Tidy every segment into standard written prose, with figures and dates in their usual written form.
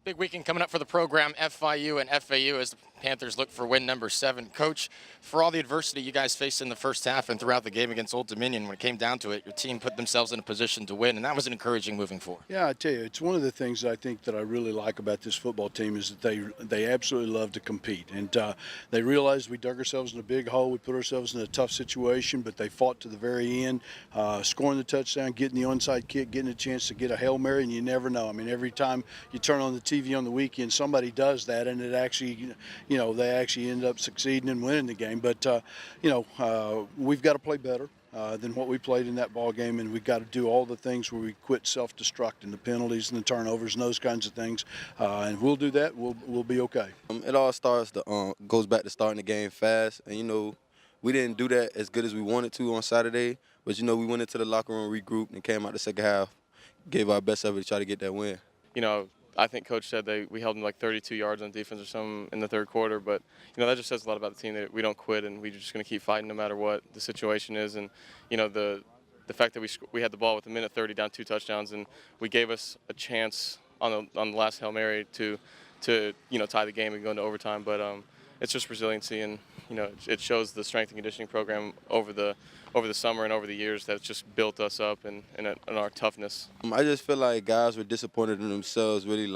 Big weekend coming up for the program, FIU and FAU, as the Panthers look for win number 7. Coach, for all the adversity you guys faced in the first half and throughout the game against Old Dominion, when it came down to it, your team put themselves in a position to win, and that was encouraging moving forward. Yeah, I tell you, it's one of the things that I think that I really like about this football team is that they absolutely love to compete. And they realized we dug ourselves in a big hole. We put ourselves in a tough situation, but they fought to the very end, scoring the touchdown, getting the onside kick, getting a chance to get a Hail Mary, and you never know. I mean, every time you turn on the TV on the weekend, somebody does that, and it actually, they actually end up succeeding and winning the game. But, we've got to play better than what we played in that ball game, and we've got to do all the things where we quit self-destructing, the penalties and the turnovers and those kinds of things. And we'll do that. We'll be okay. It all goes back to starting the game fast, and we didn't do that as good as we wanted to on Saturday. But we went into the locker room, regrouped, and came out the second half, gave our best effort to try to get that win. I think Coach said we held them like 32 yards on defense or something in the third quarter, but that just says a lot about the team, that we don't quit and we're just going to keep fighting no matter what the situation is. And the fact that we had the ball with a minute 30 down 2 touchdowns, and we gave us a chance on the last Hail Mary to tie the game and go into overtime. But it's just resiliency, and it shows the strength and conditioning program over the summer and over the years that it's just built us up and our toughness. I just feel like guys were disappointed in themselves, really,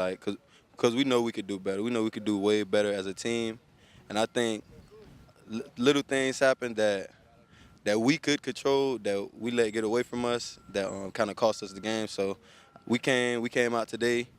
because we know we could do better. We know we could do way better as a team, and I think little things happened that we could control, that we let get away from us, that kind of cost us the game. So we came out today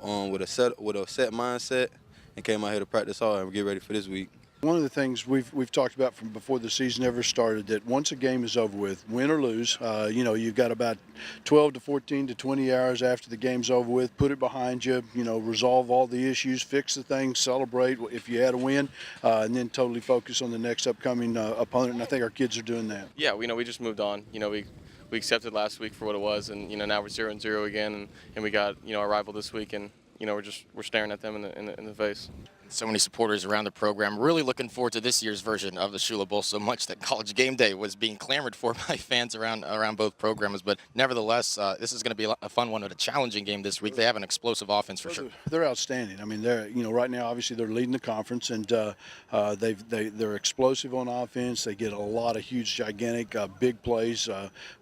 with a set mindset and came out here to practice hard and get ready for this week. One of the things we've talked about from before the season ever started, that once a game is over with, win or lose, you've got about 12 to 14 to 20 hours after the game's over with. Put it behind you, resolve all the issues, fix the things, celebrate if you had a win, and then totally focus on the next upcoming opponent. And I think our kids are doing that. Yeah, we just moved on. We accepted last week for what it was, and now we're 0-0 again, and we got our rival this week, and we're staring at them in the face. So many supporters around the program. Really looking forward to this year's version of the Shula Bowl so much that College Game Day was being clamored for by fans around both programs. But nevertheless, this is going to be a fun one, and a challenging game this week. They have an explosive offense for sure. They're outstanding. I mean, they're right now obviously they're leading the conference, and they're explosive on offense. They get a lot of huge, gigantic, big plays.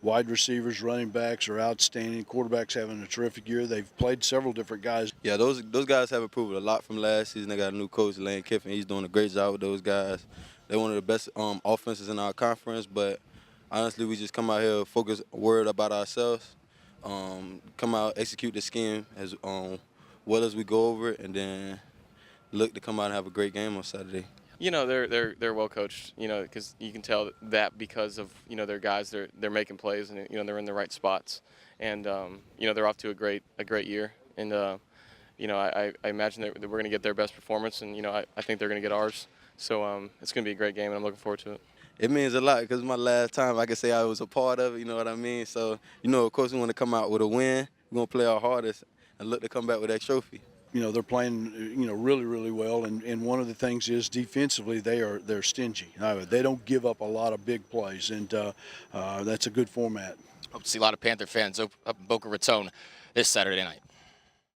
Wide receivers, running backs are outstanding. Quarterbacks having a terrific year. They've played several different guys. Yeah, those guys have improved a lot from last season. They got a new coach, Lane Kiffin. He's doing a great job with those guys. They're one of the best offenses in our conference, but honestly, we just come out here focused, worried about ourselves, come out, execute the scheme as well as we go over it, and then look to come out and have a great game on Saturday. They're well coached, because you can tell that because of their guys, they're making plays, and they're in the right spots, and they're off to a great year, and I imagine that we're going to get their best performance, and I think they're going to get ours. So it's going to be a great game, and I'm looking forward to it. It means a lot because it's my last time I can say I was a part of it, you know what I mean? So, of course we want to come out with a win. We're going to play our hardest and look to come back with that trophy. They're playing, really, really well, and one of the things is defensively they're stingy. They don't give up a lot of big plays, and that's a good format. Hope to see a lot of Panther fans up in Boca Raton this Saturday night.